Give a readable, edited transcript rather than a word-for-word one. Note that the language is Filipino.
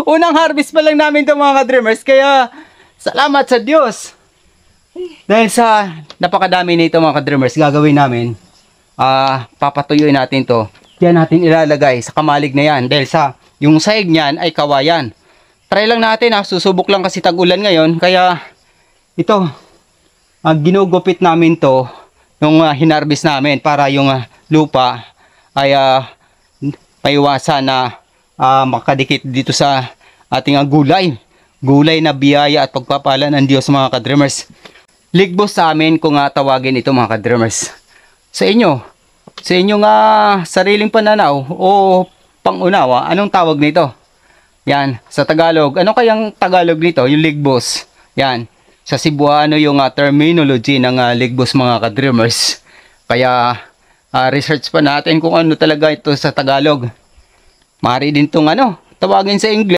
Unang harvest pa lang namin ito mga ka-dreamers. Kaya salamat sa Diyos. Dahil sa napakadami nito mga ka-dreamers, gagawin namin. Papatuyuin natin to. Diyan natin ilalagay sa kamalig na yan. Dahil sa yung sahig niyan ay kawayan. Try lang natin susubok lang kasi tag-ulan ngayon. Kaya ito, ginugupit namin to nung hinarvest namin para yung lupa ay maiwasan na makadikit dito sa ating gulay. Gulay na biyaya at pagpapala ng Diyos mga ka-dreamers. Ligbos sa amin kung tawagin ito mga ka-dreamers. Sa inyong sariling pananaw o pangunawa, anong tawag nito? Yan, sa Tagalog. Ano kayang Tagalog nito? Yung ligbos. Yan. Sa Cebuano yung terminology ng ligbos mga ka-dreamers. Kaya research pa natin kung ano talaga ito sa Tagalog. Mari din itong tawagin sa English.